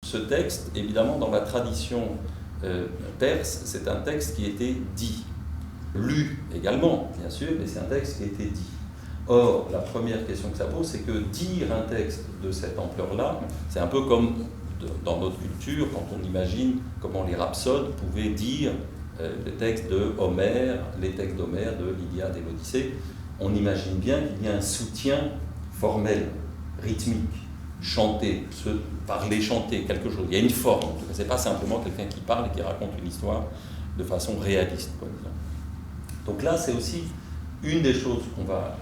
ce texte, évidemment, dans la tradition perse, c'est un texte qui était dit, lu également, bien sûr, mais c'est un texte qui a été dit. Or, la première question que ça pose, c'est que dire un texte de cette ampleur-là, c'est un peu comme dans notre culture, quand on imagine comment les rhapsodes pouvaient dire les textes de Homère, les textes d'Homère, de l'Iliade et l'Odyssée. On imagine bien qu'il y a un soutien formel, rythmique, chanté, parler, chanter, quelque chose. Il y a une forme, en tout cas. Ce n'est pas simplement quelqu'un qui parle et qui raconte une histoire de façon réaliste, quoi, disons. Donc là, c'est aussi une des choses qu'on va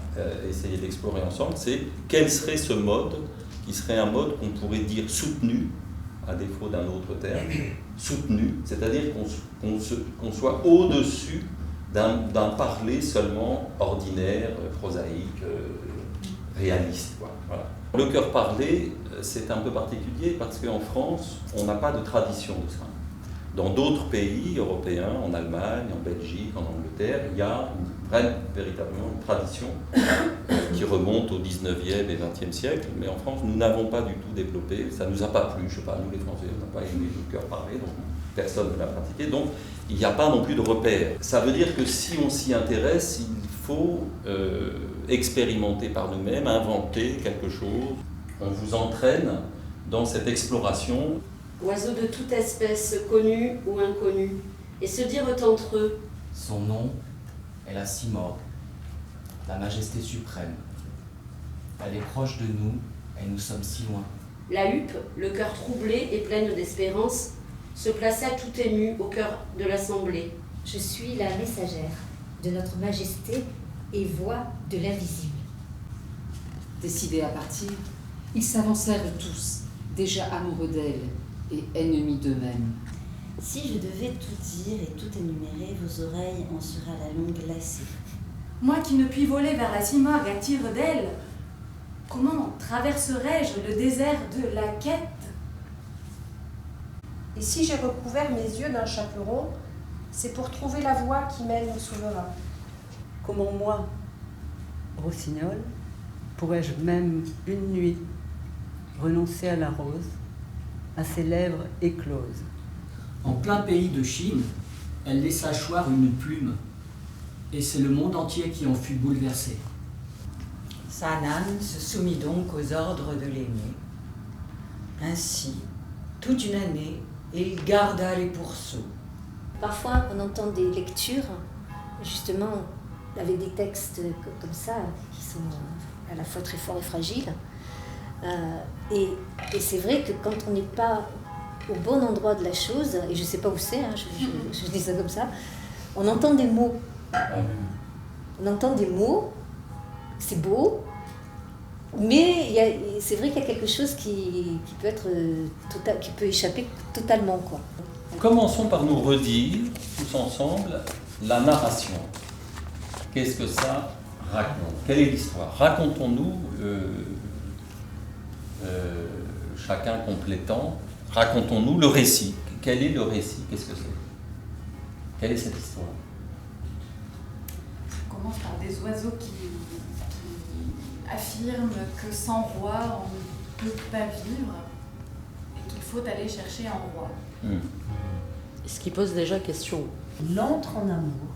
essayer d'explorer ensemble, c'est quel serait ce mode, qui serait un mode qu'on pourrait dire soutenu, à défaut d'un autre terme, soutenu, c'est-à-dire qu'on soit au-dessus d'un parler seulement ordinaire, prosaïque, réaliste, quoi. Voilà. Le chœur parlé, c'est un peu particulier parce qu'en France, on n'a pas de tradition de ça. Dans d'autres pays européens, en Allemagne, en Belgique, en Angleterre, il y a véritablement une tradition qui remonte au 19e et 20e siècle, mais en France, nous n'avons pas du tout développé, ça ne nous a pas plu, je ne sais pas, nous les Français, on n'a pas aimé le chœur parlé, donc personne ne l'a pratiqué, donc il n'y a pas non plus de repère. Ça veut dire que si on s'y intéresse, il faut expérimenter par nous-mêmes, inventer quelque chose. On vous entraîne dans cette exploration. Oiseaux de toute espèce, connus ou inconnus, et se dirent entre eux. Son nom est la Simorgue, la majesté suprême. Elle est proche de nous et nous sommes si loin. La huppe, le cœur troublé et pleine d'espérance, se plaça tout émue au cœur de l'assemblée. Je suis la messagère de notre majesté et voix de l'invisible. Décidés à partir, ils s'avancèrent tous, déjà amoureux d'elle et ennemis d'eux-mêmes. Si je devais tout dire et tout énumérer, vos oreilles en seraient à la longue glacées. Moi qui ne puis voler vers la Simorgue à tire d'aile, comment traverserais-je le désert de la quête? Et si j'ai recouvert mes yeux d'un chaperon, c'est pour trouver la voie qui mène au souverain. Comment moi, rossignol, pourrais-je même une nuit renoncer à la rose, à ses lèvres écloses? En plein pays de Chine, elle laissa choir une plume, et c'est le monde entier qui en fut bouleversé. Sanan se soumit donc aux ordres de l'aîné. Ainsi, toute une année, il garda les pourceaux. Parfois, on entend des lectures, justement, avec des textes comme ça, qui sont à la fois très forts et fragiles. Et c'est vrai que quand on n'est pas au bon endroit de la chose, et je ne sais pas où c'est, hein, je dis ça comme ça, on entend des mots. On entend des mots, c'est beau, mais c'est vrai qu'il y a quelque chose qui peut échapper totalement, quoi. Commençons par nous redire, tous ensemble, la narration. Qu'est-ce que ça raconte? Quelle est l'histoire? Racontons-nous, chacun complétant, racontons-nous le récit. Quel est le récit? Qu'est-ce que c'est? Quelle est cette histoire? On commence par des oiseaux qui affirment que sans roi, on ne peut pas vivre et qu'il faut aller chercher un roi. Ce qui pose déjà question. Il entre en amour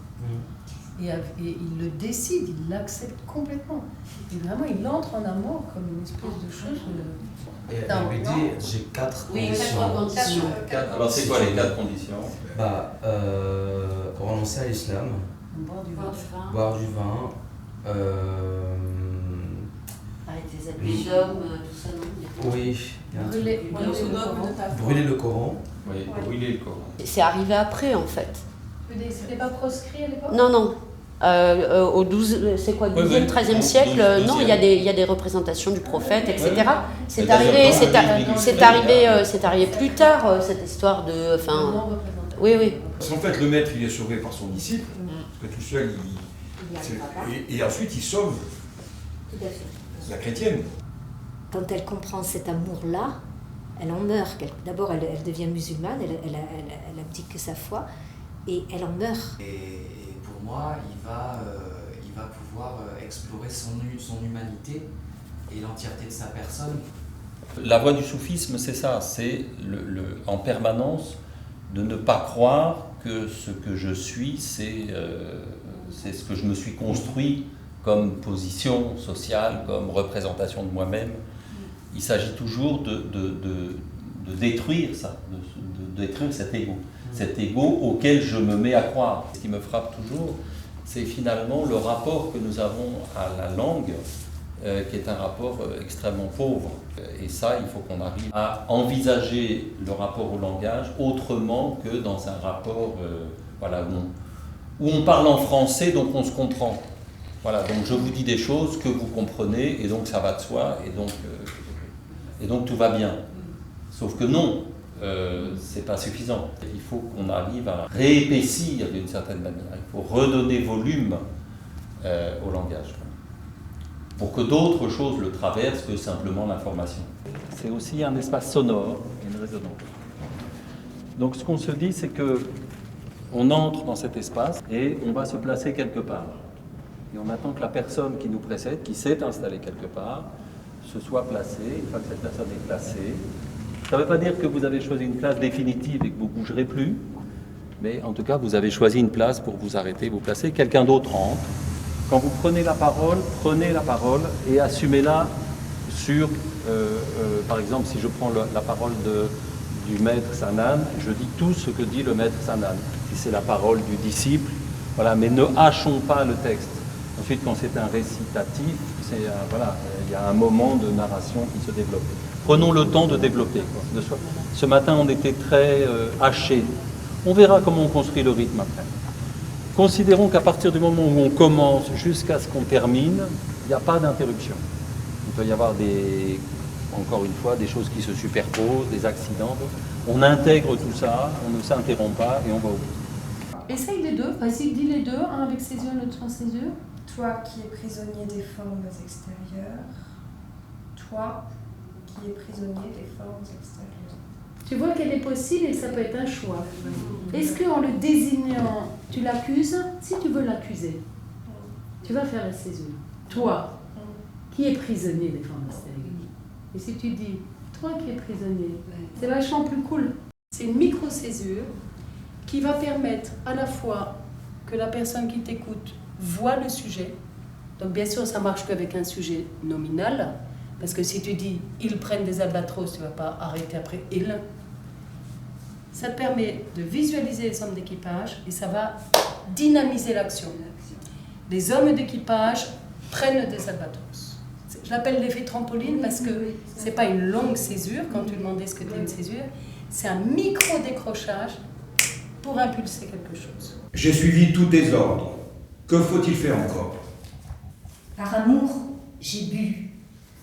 et il le décide, il l'accepte complètement. Et vraiment, il entre en amour comme une espèce de chose. Et la BD, j'ai 4 conditions. Alors, c'est quoi les 4 conditions? Renoncer à l'islam, boire du vin, Arrêter les abus d'hommes, tout ça, non? oui, Brûler le Coran. Oui, brûler le Coran. C'est arrivé après, en fait. C'était pas proscrit à l'époque? Non. Au 12, c'est quoi, 12e, 13e siècle, non, il y a des représentations du prophète, etc. C'est arrivé plus tard, cette histoire de... Oui. Parce qu'en fait, le maître, il est sauvé par son disciple, parce que tout seul, et ensuite, il sauve la chrétienne. Quand elle comprend cet amour-là, elle en meurt. D'abord, elle devient musulmane, elle abdique sa foi, et elle en meurt. Et pour moi, il va pouvoir explorer son humanité et l'entièreté de sa personne La voie du soufisme, c'est ça, c'est en permanence de ne pas croire que ce que je suis, c'est ce que je me suis construit comme position sociale, comme représentation de moi-même. Il s'agit toujours de détruire ça, de détruire cet ego auquel je me mets à croire. Ce qui me frappe toujours, c'est finalement le rapport que nous avons à la langue, qui est un rapport extrêmement pauvre. Et ça, il faut qu'on arrive à envisager le rapport au langage autrement que dans un rapport où on parle en français, donc on se comprend. Voilà, donc je vous dis des choses que vous comprenez, et donc ça va de soi, et donc tout va bien. Sauf que non, c'est pas suffisant. Il faut qu'on arrive à réépaissir d'une certaine manière. Il faut redonner volume au langage, pour que d'autres choses le traversent que simplement l'information. C'est aussi un espace sonore, une résonance. Donc ce qu'on se dit, c'est que on entre dans cet espace et on va se placer quelque part. Et on attend que la personne qui nous précède, qui s'est installée quelque part, se soit placée. Une fois que cette personne est placée, ça ne veut pas dire que vous avez choisi une place définitive et que vous ne bougerez plus, mais en tout cas, vous avez choisi une place pour vous arrêter, vous placer. Quelqu'un d'autre entre. Quand vous prenez la parole et assumez-la sur, par exemple, si je prends la parole du maître Sanan, je dis tout ce que dit le maître Sanan. Si c'est la parole du disciple, voilà, mais ne hachons pas le texte. Ensuite, quand c'est un récitatif, il y a un moment de narration qui se développe. Prenons le temps de développer. Ce matin, on était très haché. On verra comment on construit le rythme après. Considérons qu'à partir du moment où on commence jusqu'à ce qu'on termine, il n'y a pas d'interruption. Il peut y avoir encore une fois, des choses qui se superposent, des accidents. On intègre tout ça, on ne s'interrompt pas et on va au bout. Essaye les deux, vas-y, dis les deux, un avec ses yeux, l'autre sans ses yeux. Toi qui es prisonnier des formes extérieures, toi qui es prisonnier des formes extérieures. Tu vois qu'elle est possible et ça peut être un choix. Est-ce qu'en le désignant, tu l'accuses? Si tu veux l'accuser, tu vas faire la césure. Toi, qui es prisonnier des formes extérieures. Et si tu dis, toi qui es prisonnier, c'est vachement plus cool. C'est une micro-césure qui va permettre à la fois que la personne qui t'écoute voit le sujet. Donc bien sûr, ça marche qu'avec un sujet nominal, parce que si tu dis « ils prennent des albatros », tu ne vas pas arrêter après « ils ». Ça te permet de visualiser les hommes d'équipage et ça va dynamiser l'action. Les hommes d'équipage prennent des albatros. Je l'appelle l'effet trampoline parce que ce n'est pas une longue césure, quand tu demandais ce que c'était une césure, c'est un micro-décrochage pour impulser quelque chose. J'ai suivi tous tes ordres. Que faut-il faire encore? Par amour, j'ai bu.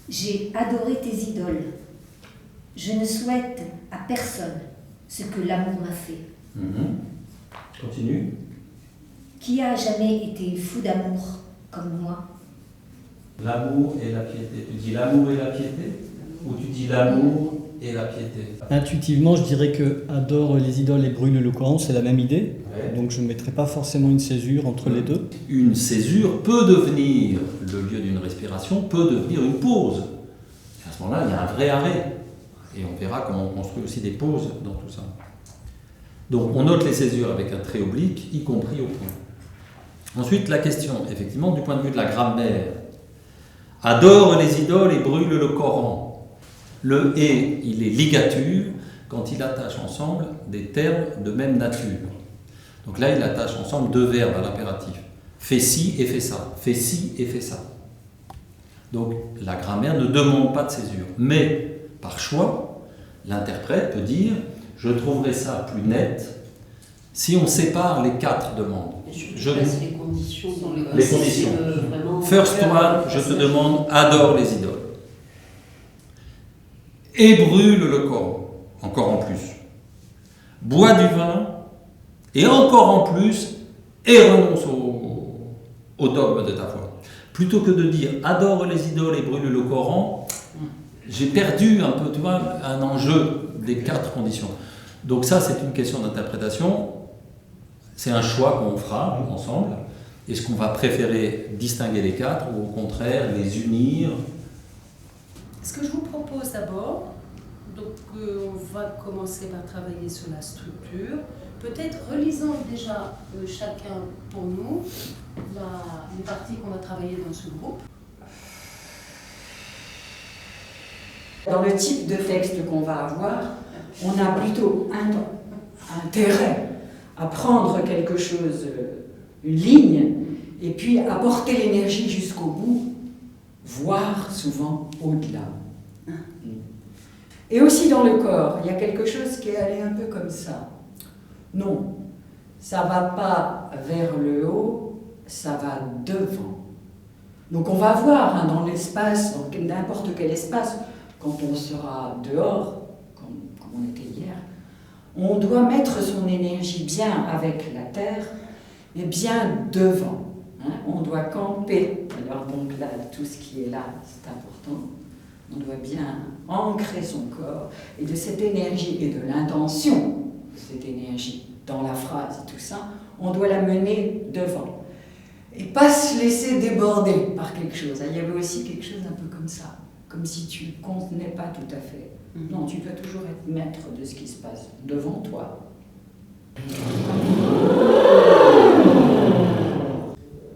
J'ai adoré tes idoles. Je ne souhaite à personne ce que l'amour m'a fait. Continue. Qui a jamais été fou d'amour comme moi? L'amour et la piété. Tu dis l'amour et la piété? Ou tu dis l'amour et la piété? Intuitivement, je dirais que adore les idoles et brûle le Coran, c'est la même idée. Ouais. Donc je ne mettrai pas forcément une césure entre les deux. Une césure peut devenir le lieu d'une respiration, peut devenir une pause. Et à ce moment-là, il y a un vrai arrêt. Et on verra comment on construit aussi des pauses dans tout ça. Donc on note les césures avec un trait oblique, y compris au point. Ensuite, la question, effectivement, du point de vue de la grammaire. Adore les idoles et brûle le Coran. Le « et », il est ligature quand il attache ensemble des termes de même nature. Donc là, il attache ensemble deux verbes à l'impératif. Fais ci et fais ça. Fais ci et fais ça. Donc la grammaire ne demande pas de césure. Mais, par choix, l'interprète peut dire « je trouverai ça plus net si on sépare les quatre demandes ». Je laisse les conditions dans les conditions. First one, je te demande, adore les idoles. Et brûle le Coran, encore en plus. Bois du vin, et encore en plus, et renonce au dogme de ta foi. Plutôt que de dire, adore les idoles et brûle le Coran, j'ai perdu un peu, tu vois, un enjeu des quatre conditions. Donc ça, c'est une question d'interprétation. C'est un choix qu'on fera ensemble. Est-ce qu'on va préférer distinguer les quatre ou au contraire les unir Ce que je vous propose d'abord, donc on va commencer par travailler sur la structure. Peut-être relisons déjà chacun pour nous les parties qu'on a travaillées dans ce groupe. Dans le type de texte qu'on va avoir, on a plutôt intérêt à prendre quelque chose, une ligne, et puis apporter l'énergie jusqu'au bout, voire souvent au-delà. Et aussi dans le corps, il y a quelque chose qui est allé un peu comme ça. Non, ça va pas vers le haut, ça va devant. Donc on va voir dans l'espace, dans n'importe quel espace, quand on sera dehors, comme on était hier, on doit mettre son énergie bien avec la terre, mais bien devant. On doit camper. Alors donc là, tout ce qui est là, c'est important. On doit bien ancrer son corps, et de cette énergie et de l'intention de cette énergie dans la phrase et tout ça, on doit la mener devant. Et pas se laisser déborder par quelque chose. Il y avait aussi quelque chose un peu comme ça, comme si tu ne contenais pas tout à fait. Non, tu dois toujours être maître de ce qui se passe devant toi.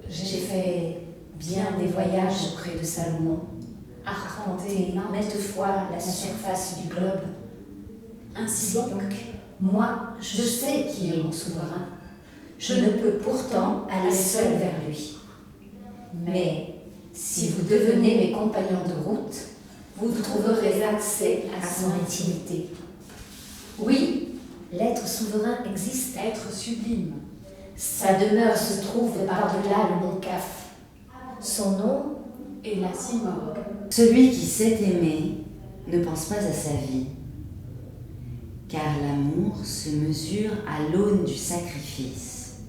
J'ai fait bien des voyages auprès de Salomon, arpenté maintes fois la surface du globe. Ainsi donc, moi, je sais qui est mon souverain. Je ne peux pourtant aller seul vers lui. Mais si vous devenez mes compagnons de route, vous trouverez accès à son intimité. Oui, l'être souverain existe. Être sublime. Sa demeure se trouve par-delà le mont Caf. Son nom est la Simorgue. Celui qui sait aimer ne pense pas à sa vie, car l'amour se mesure à l'aune du sacrifice.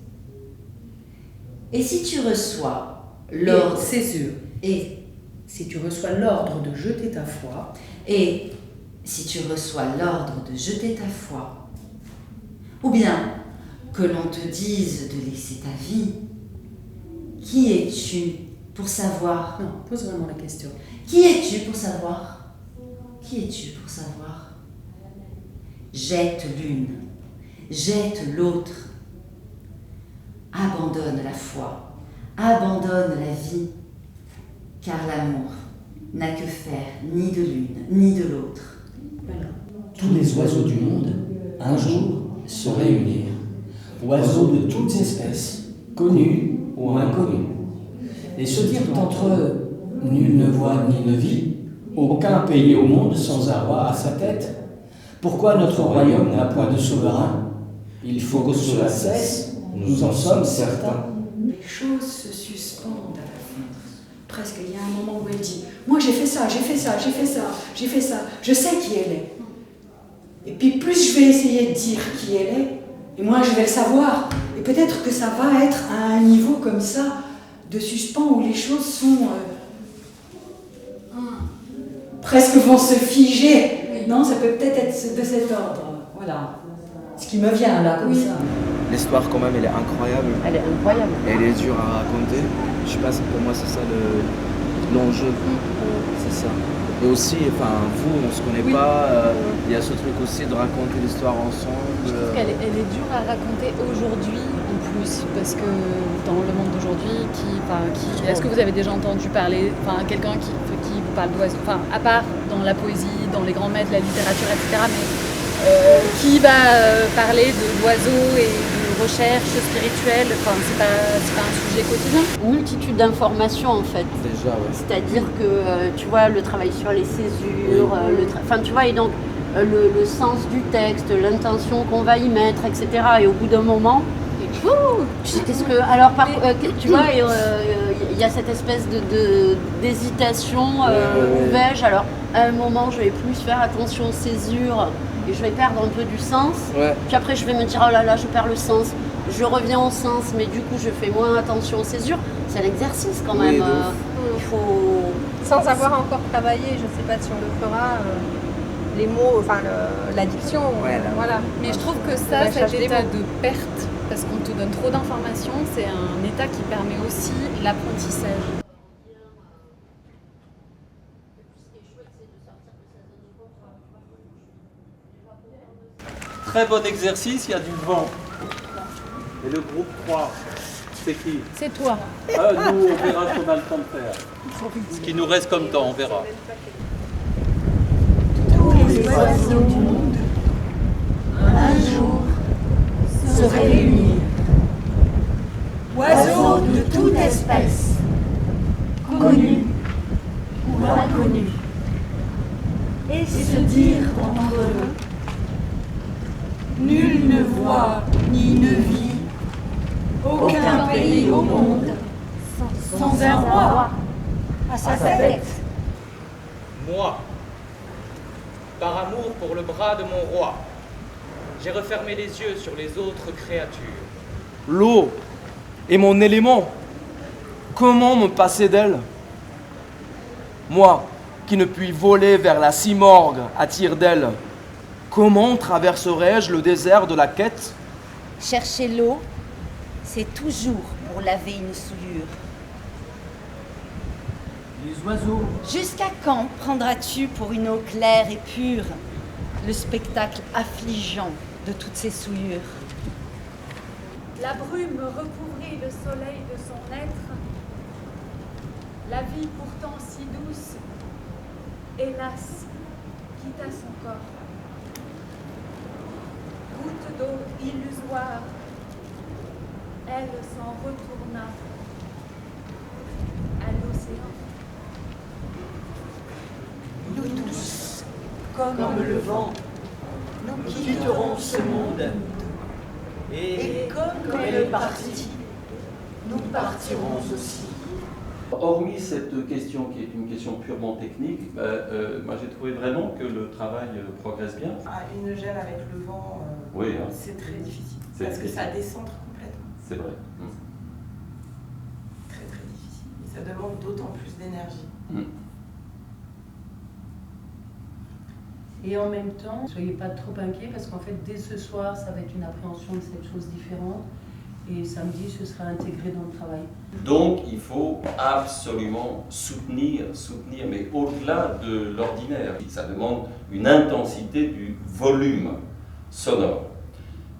Et si tu reçois l'ordre... Césure. Et si tu reçois l'ordre de jeter ta foi... Et si tu reçois l'ordre de jeter ta foi, ou bien que l'on te dise de laisser ta vie, qui es-tu pour savoir? Non, pose vraiment la question. Qui es-tu pour savoir? Qui es-tu pour savoir? Jette l'une, jette l'autre. Abandonne la foi, abandonne la vie, car l'amour n'a que faire ni de l'une ni de l'autre. Tous les oiseaux du monde, un jour, se réunirent. Oiseaux de toutes espèces, connus ou inconnus. Et se dirent entre eux, nul ne voit ni ne vit, aucun pays au monde sans un roi à sa tête. Pourquoi notre royaume n'a point de souverain? Il faut que cela cesse, nous en sommes certains. Les choses se suspendent à la fin. Presque, il y a un moment où elle dit « Moi j'ai fait ça, j'ai fait ça, j'ai fait ça, j'ai fait ça, je sais qui elle est. » Et puis plus je vais essayer de dire qui elle est, et moins je vais le savoir. Et peut-être que ça va être à un niveau comme ça, de suspens, où les choses sont... presque vont se figer. Non, ça peut peut-être être de cet ordre. Voilà. Ce qui me vient là, comme ça. L'histoire, quand même, elle est incroyable. Elle est incroyable. Elle est dure à raconter. Je sais pas, pour moi, c'est ça l'enjeu. C'est ça. Et aussi, enfin, vous, on se connaît pas. Il y a ce truc aussi de raconter l'histoire ensemble. Je trouve qu'elle est dure à raconter aujourd'hui, en plus, parce que dans le monde d'aujourd'hui, est-ce que vous avez déjà entendu parler, quelqu'un qui vous parle d'oiseaux, à part dans la poésie, dans les grands maîtres, la littérature, etc., mais qui va parler d'oiseaux et de recherche spirituelle, c'est pas un sujet quotidien. Multitude d'informations en fait. Déjà, ouais. C'est-à-dire que tu vois le travail sur les césures, tu vois, et donc le sens du texte, l'intention qu'on va y mettre, etc. Et au bout d'un moment, qu'est-ce que alors tu vois, il y a cette espèce d'hésitation où vais-je. Alors à un moment, je vais plus faire attention aux césures. Et je vais perdre un peu du sens. Ouais. Puis après, je vais me dire, oh là là, je perds le sens. Je reviens au sens, mais du coup, je fais moins attention aux césures. C'est un exercice quand même. Il faut... Sans avoir encore travaillé, je ne sais pas si on le fera, les mots, l'addiction. Ouais, voilà. Mais je trouve que cet état de perte, parce qu'on te donne trop d'informations, c'est un état qui permet aussi l'apprentissage. très bon exercice, il y a du vent. Et le groupe 3, c'est qui? C'est toi. Nous, on verra ce qu'on a le temps de faire. Ce qui nous reste comme temps, on verra. Tous les oiseaux du monde, un jour, se réunir. Oiseaux de toute espèce, connus ou inconnus, et se dire entre eux, nul ne voit ni ne vit aucun pays au monde sans un roi à sa tête. Moi, par amour pour le bras de mon roi, j'ai refermé les yeux sur les autres créatures. L'eau est mon élément. Comment me passer d'elle? Moi, qui ne puis voler vers la Simorgue à tire-d'aile, comment traverserai-je le désert de la quête? Chercher l'eau, c'est toujours pour laver une souillure. Les oiseaux. Jusqu'à quand prendras-tu pour une eau claire et pure le spectacle affligeant de toutes ces souillures? La brume recouvrit le soleil de son être. La vie pourtant si douce, hélas, quitta son corps. Goutte d'eau illusoire, elle s'en retourna à l'océan. Nous tous, comme le vent, nous quitterons ce monde. Et comme elle est partie, nous partirons aussi. Hormis cette question qui est une question purement technique, moi j'ai trouvé vraiment que le travail progresse bien. Une gel avec le vent, Oui, hein. c'est très difficile. C'est Parce que difficile. ça décentre complètement. C'est vrai. Très très difficile. Et ça demande d'autant plus d'énergie. Et en même temps, ne soyez pas trop inquiets parce qu'en fait, dès ce soir, ça va être une appréhension de cette chose différente. Et samedi, ce sera intégré dans le travail. Donc il faut absolument soutenir, mais au-delà de l'ordinaire. Ça demande une intensité du volume sonore.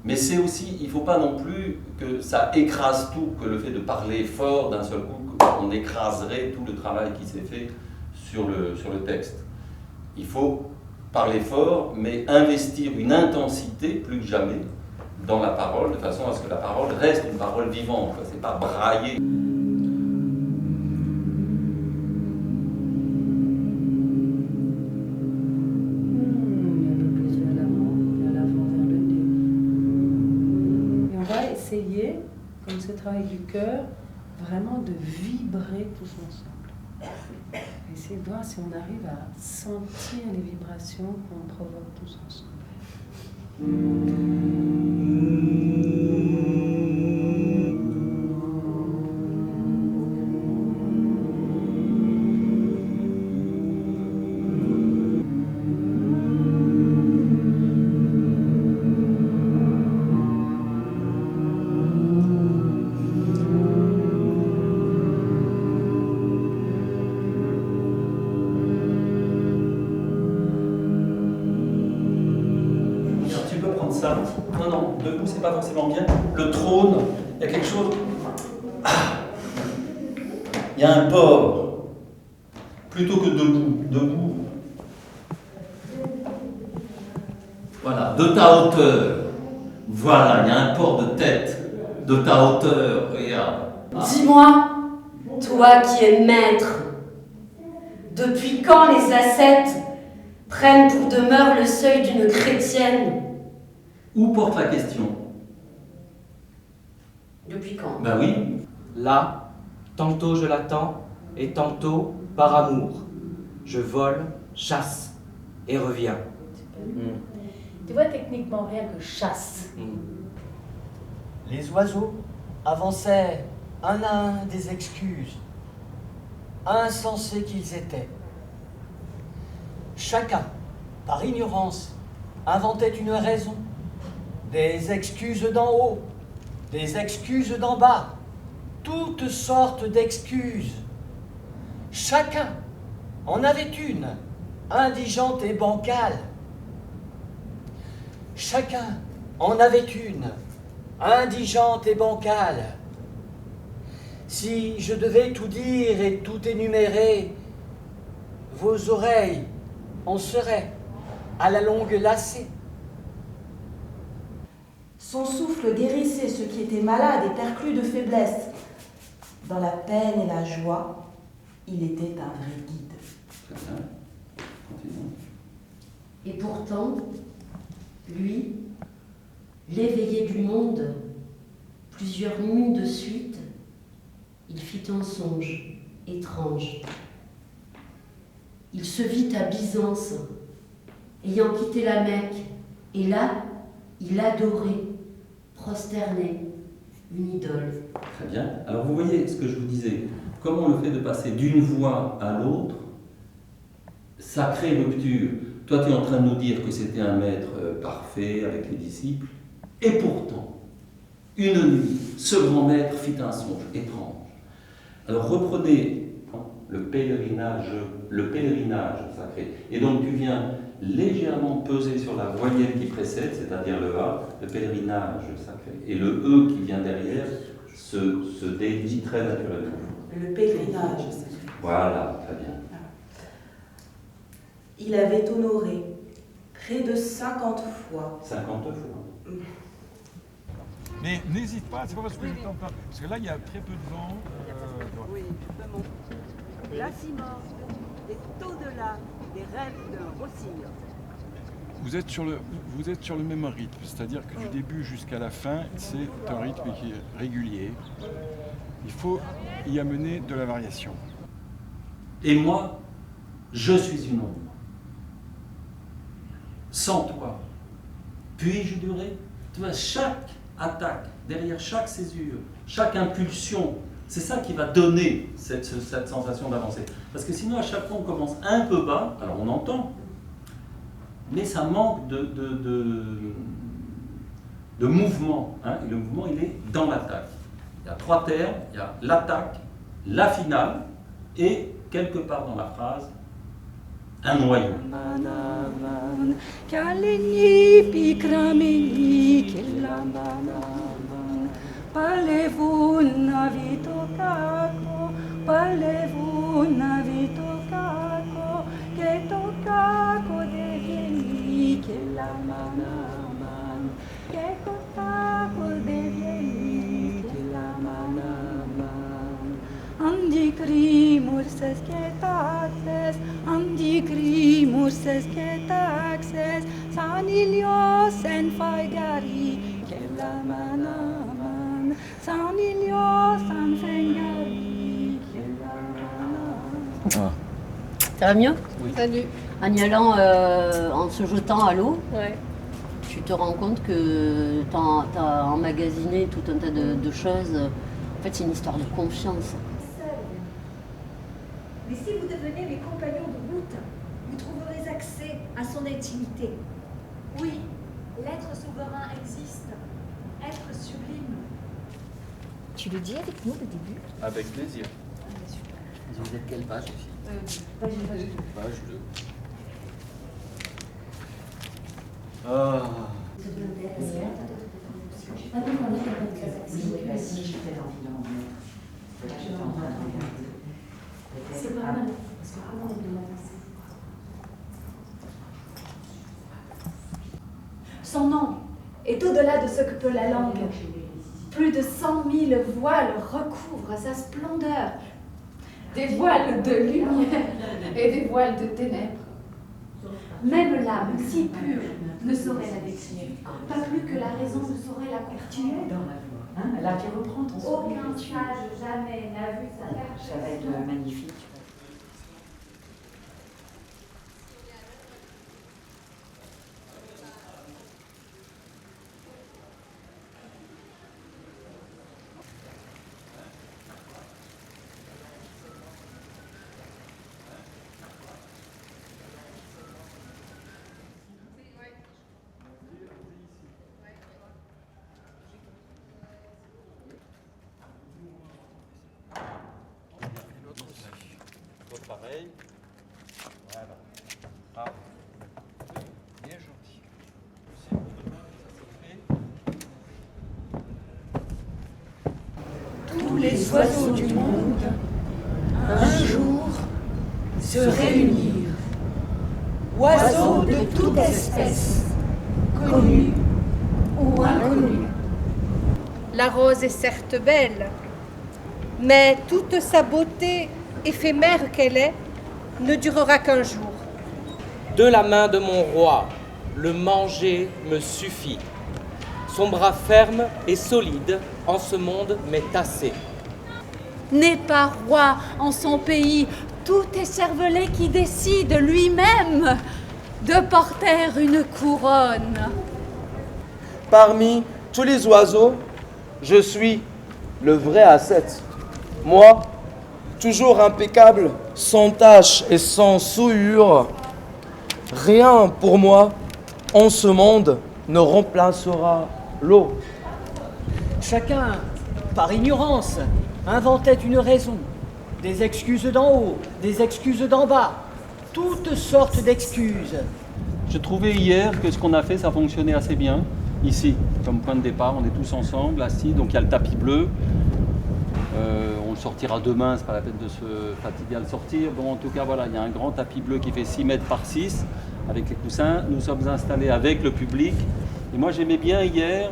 Mais c'est aussi, il ne faut pas non plus que ça écrase tout, que le fait de parler fort d'un seul coup, qu'on écraserait tout le travail qui s'est fait sur le texte. Il faut parler fort, mais investir une intensité plus que jamais dans la parole, de façon à ce que la parole reste une parole vivante. C'est pas brailler. Et on va essayer, comme ce travail du cœur, vraiment de vibrer tous ensemble. Essayer de voir si on arrive à sentir les vibrations qu'on provoque tous ensemble. Non, debout, c'est pas forcément bien. Le trône, il y a quelque chose. Il y a un port. Plutôt que debout. Voilà, de ta hauteur. Voilà, il y a un port de tête. De ta hauteur, regarde. Dis-moi, toi qui es maître, depuis quand les ascètes prennent pour demeure le seuil d'une chrétienne? Où porte la question? Depuis quand? Ben oui. Là, tantôt je l'attends, et tantôt par amour. Je vole, chasse et reviens. Tu vois, techniquement, rien que chasse. Les oiseaux avançaient un à un des excuses, insensés qu'ils étaient. Chacun, par ignorance, inventait une raison. Des excuses d'en haut, des excuses d'en bas, toutes sortes d'excuses. Chacun en avait une, indigente et bancale. chacun en avait une, indigente et bancale. Si je devais tout dire et tout énumérer, vos oreilles en seraient à la longue lassées. Son souffle guérissait ceux qui étaient malades et perclus de faiblesse. Dans la peine et la joie, il était un vrai guide. Très bien. Continuons. Et pourtant, lui, l'éveillé du monde, plusieurs nuits de suite, il fit un songe étrange. Il se vit à Byzance, ayant quitté la Mecque, et là, il adorait, prosterné, une idole. Très bien. Alors vous voyez ce que je vous disais, comment le fait de passer d'une voie à l'autre, ça crée rupture. Toi, tu es en train de nous dire que c'était un maître parfait avec les disciples, et pourtant, une nuit, ce grand maître fit un songe étrange. Alors reprenez le pèlerinage sacré, et donc tu viens légèrement peser sur la voyelle qui précède, c'est-à-dire le A, le pèlerinage sacré, et le E qui vient derrière se dédie très naturellement. Le pèlerinage sacré. Voilà, très bien. Il avait honoré près de 50 fois. 50 fois. Mais n'hésite pas, c'est pas parce que je t'entends. Parce que là, il y a très peu de vent. Oui, vraiment. La Simorgue est au-delà des rêves de Rossignol. Vous êtes sur le même rythme, c'est-à-dire que du début jusqu'à la fin, c'est un rythme qui est régulier. Il faut y amener de la variation. Et moi, je suis une ombre. Sans toi, puis-je durer? Tu vois, chaque attaque, derrière chaque césure, chaque impulsion, c'est ça qui va donner cette sensation d'avancer. Parce que sinon, à chaque fois, on commence un peu bas, alors on entend, mais ça manque de mouvement. Hein, et le mouvement, il est dans l'attaque. Il y a 3 termes, il y a l'attaque, la finale, et quelque part dans la phrase, un noyau. Andikrimurses ketaxes, sanilios en faigari, kelamanaman, sanilios en faigari, kelamanaman. Ça va mieux? Oui. Salut. En y allant, en se jetant à l'eau, ouais. Tu te rends compte que tu as emmagasiné tout un tas de choses. En fait, c'est une histoire de confiance. Mais si vous devenez mes compagnons de route, vous trouverez accès à son intimité. Oui, l'être souverain existe. Être sublime. Tu le dis avec nous au début? Avec plaisir. Vous êtes quelle page ici? Page 2. Ah. C'est pas mal. Son nom est au-delà de ce que peut la langue. Plus de 100 000 voiles recouvrent sa splendeur. Des voiles de lumière et des voiles de ténèbres. Même l'âme si pure ne saurait la décrire. Pas plus que la raison ne saurait la comprendre. Elle a fait reprendre ton sourire. Aucun sage jamais n'a vu sa perfection. Ça va être magnifique. Pareil. Voilà. Ah. Bien gentil. les oiseaux du monde, un jour, se réunir. Oiseaux de toute espèce, connus ou inconnus. La rose est certes belle, mais toute sa beauté éphémère qu'elle est ne durera qu'un jour. De la main de mon roi, le manger me suffit. Son bras ferme et solide en ce monde m'est assez. N'est pas roi en son pays, tout est cervelet qui décide lui-même de porter une couronne. Parmi tous les oiseaux, je suis le vrai ascète. Moi, toujours impeccable, sans tache et sans souillure, rien pour moi en ce monde ne remplacera l'eau. Chacun, par ignorance, inventait une raison. Des excuses d'en haut, des excuses d'en bas, toutes sortes d'excuses. Je trouvais hier que ce qu'on a fait, ça fonctionnait assez bien. Ici, comme point de départ, on est tous ensemble, assis, donc il y a le tapis bleu. On le sortira demain, c'est pas la peine de se fatiguer à le sortir. Bon, en tout cas, voilà, il y a un grand tapis bleu qui fait 6 mètres par 6 avec les coussins. Nous sommes installés avec le public. Et moi, j'aimais bien hier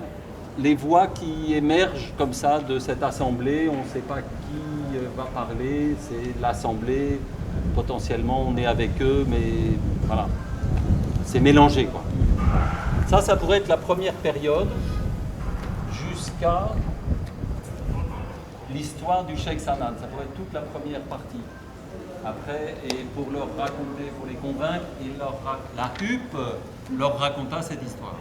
les voix qui émergent comme ça de cette assemblée. On ne sait pas qui va parler, c'est l'assemblée. Potentiellement, on est avec eux, mais voilà, c'est mélangé, quoi. Ça pourrait être la première période jusqu'à l'histoire du Cheikh Sanad. Ça pourrait être toute la première partie. Après, et pour leur raconter, pour les convaincre, la HUP leur raconta cette histoire.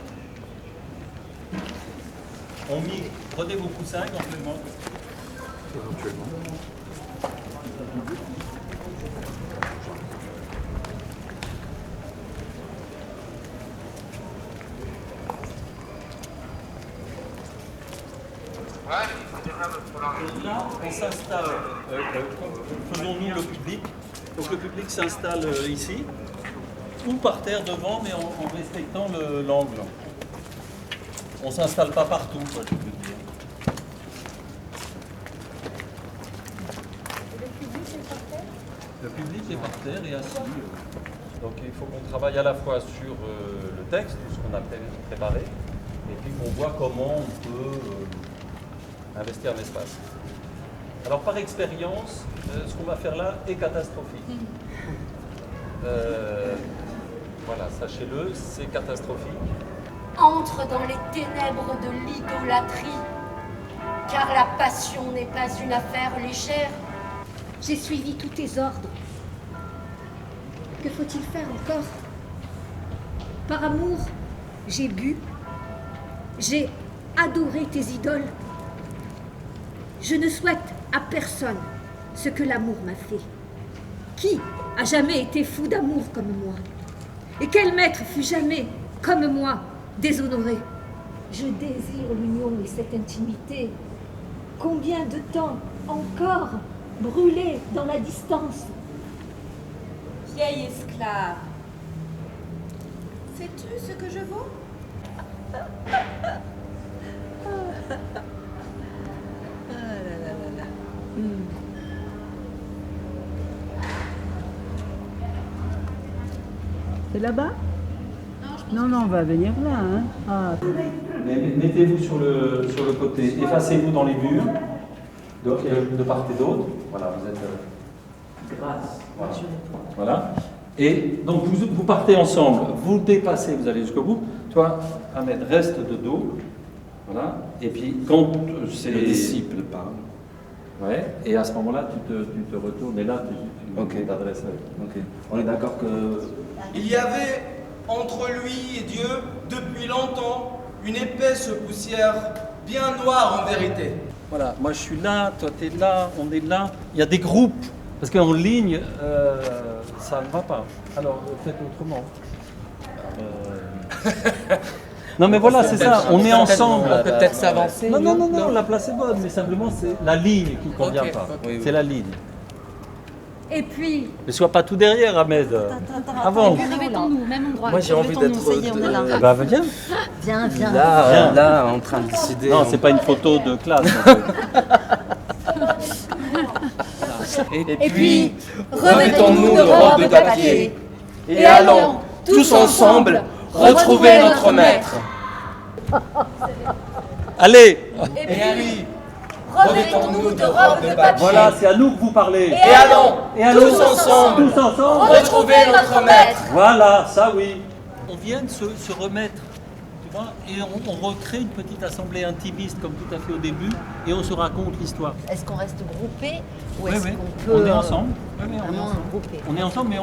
Prenez vos coussins éventuellement. Et là, on s'installe, faisons-nous le public. Donc le public s'installe ici, ou par terre devant, mais en respectant l'angle. On ne s'installe pas partout, quoi, je veux dire. Le public est par terre et assis. Donc il faut qu'on travaille à la fois sur le texte, ce qu'on a préparé, et puis qu'on voit comment on peut investir l'espace. Alors par expérience, ce qu'on va faire là est catastrophique. Voilà, sachez-le, c'est catastrophique. Entre dans les ténèbres de l'idolâtrie, car la passion n'est pas une affaire légère. J'ai suivi tous tes ordres. Que faut-il faire encore? Par amour, j'ai bu, j'ai adoré tes idoles. Je ne souhaite à personne ce que l'amour m'a fait. Qui a jamais été fou d'amour comme moi? Et quel maître fut jamais, comme moi, déshonoré? Je désire l'union et cette intimité. Combien de temps encore brûler dans la distance? Vieille esclave, sais-tu ce que je vaux? C'est là-bas? Non, on va venir là. Hein. Ah. Mettez-vous sur le côté, effacez-vous dans les murs, de part et d'autre. Voilà, vous êtes... Grâce. Voilà. Et donc vous partez ensemble, vous dépassez, vous allez jusqu'au bout. Toi, Ahmed, reste de dos. Voilà. Et puis quand c'est... Le disciple parle. Ouais. Et à ce moment-là, tu te retournes et là, tu t'adresses à eux. Ok. On est d'accord que... Il y avait entre lui et Dieu, depuis longtemps, une épaisse poussière bien noire en vérité. Voilà, moi je suis là, toi tu es là, on est là. Il y a des groupes, parce qu'en ligne, ça ne va pas. Alors faites autrement. Non mais voilà, c'est ça, on est ensemble. On peut peut-être s'avancer. Non, la place est bonne, mais simplement c'est la ligne qui ne convient pas. C'est la ligne. Et puis... Mais sois pas tout derrière, Ahmed. Avant. Mettons-nous, même endroit. Moi j'ai envie d'être... Ça y est, on est là. Bah viens. Viens. Là, en train de décider. Non, c'est pas une photo de classe. Et puis, revêtons-nous de robes de papier et allons, tous ensemble, retrouver notre maître. Allez. Et puis, revêtons-nous de robes de papier. Voilà, c'est à nous que vous parlez. Et allons, tous ensemble, retrouver notre maître. Voilà, ça oui. On vient de se remettre, tu vois, et on recrée une petite assemblée intimiste comme tout à fait au début, et on se raconte l'histoire. Est-ce qu'on reste groupé ou Oui, est-ce oui. qu'on peut On est ensemble. Oui, oui, on est vraiment ensemble. groupé? On est ensemble, mais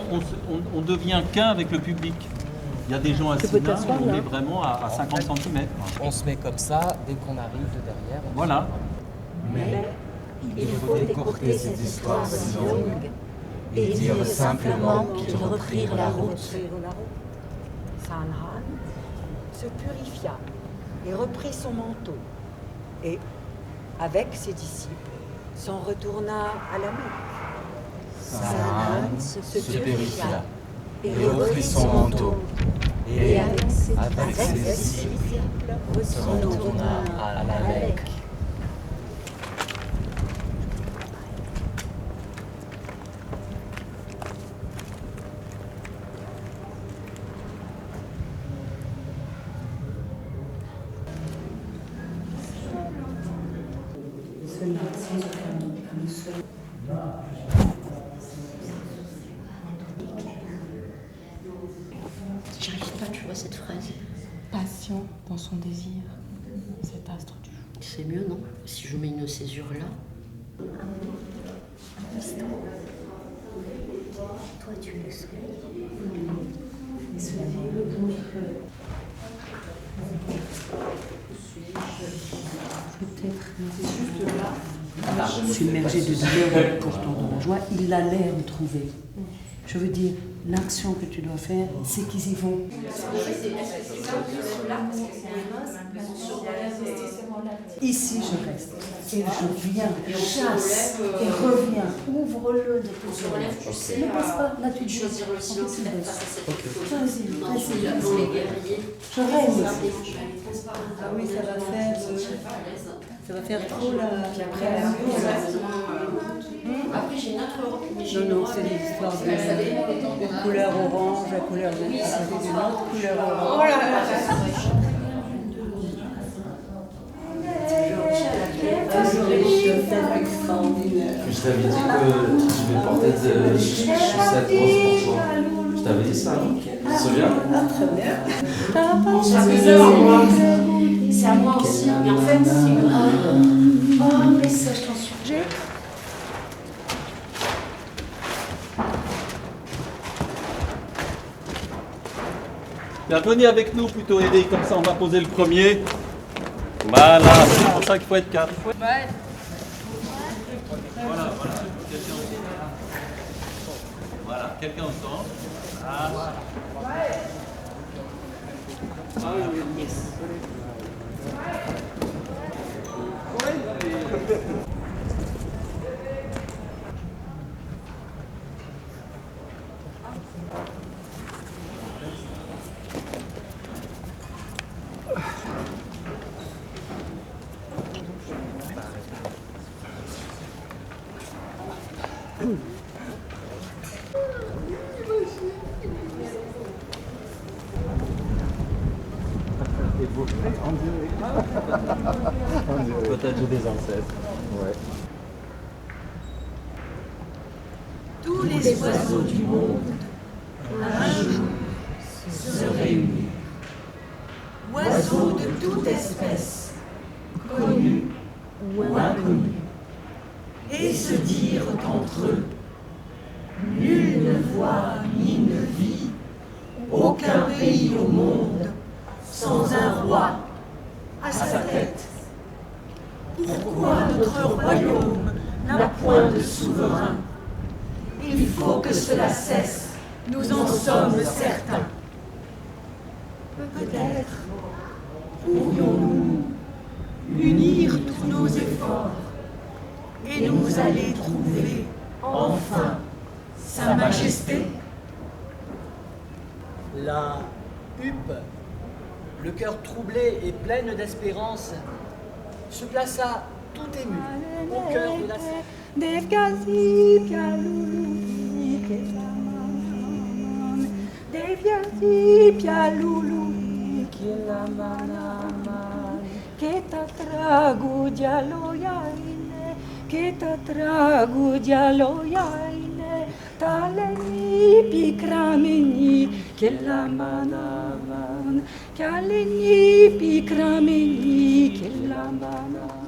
on devient qu'un avec le public. Il y a des gens assis là, on est vraiment à 50 cm. On se met comme ça dès qu'on arrive de derrière. Voilà. Mais il faut écourter cette histoire si longue et dire simplement qu'ils reprirent la route. Sanhan se purifia et reprit son manteau et, avec ses disciples, s'en retourna à la Mecque. Sanhan se purifia et reprit son manteau et, avec ses disciples, s'en retourna à la Mecque. J'arrive pas, tu vois, cette phrase. Patient dans son désir, cet astre du jour. C'est mieux, non? Si je mets une césure là. Toi, tu le sais. Peut-être, mais c'est juste là. Submergé de douleur et pourtant de la joie, il a l'air de trouver. Je veux dire, l'action que tu dois faire, c'est qu'ils y vont. Ici, je reste. Et je viens, chasse, et reviens. Ouvre-le de tes yeux. Ne passe pas, là tu dis. Vas-y, je rêve. Ah oui, ça va faire trop la préambule. Après, j'ai une autre robe. Non, c'est l'histoire de couleur orange, la couleur de d'une autre couleur orange. Oh là là. Je t'avais dit que je vais porter des chaussettes roses pour toi. Je t'avais dit ça, non? Tu te souviens? C'est à moi aussi, mais en fait, c'est un message ton sujet. Bien, venez avec nous plutôt aider, comme ça on va poser le premier. Voilà, c'est pour ça qu'il faut être 4. Ouais. Voilà, voilà, quelqu'un ensemble. Ah, voilà. Peut-être des ancêtres. Ouais. Tous les oiseaux du monde, un jour, se réunirent. Oiseaux de toute espèce, connus ou inconnus, et se dirent entre eux, nul ne voit ni ne vit aucun pays au monde sans un roi à sa tête. Pourquoi notre royaume n'a point de souverain? Il faut que cela cesse, nous en sommes certains. Peut-être pourrions-nous unir tous nos efforts et nous aller trouver enfin Sa Majesté. La huppe, le cœur troublé et pleine d'espérance, se plaça tout ému au cœur de la scène. Deviasi pialulu che la manaman. Deviasi pialulu che la manaman. Che tatragu dialoyaine, che tatragu dialoyaine. Taleni pikrameni che la manaman. Kaleni pikrameni che la manaman.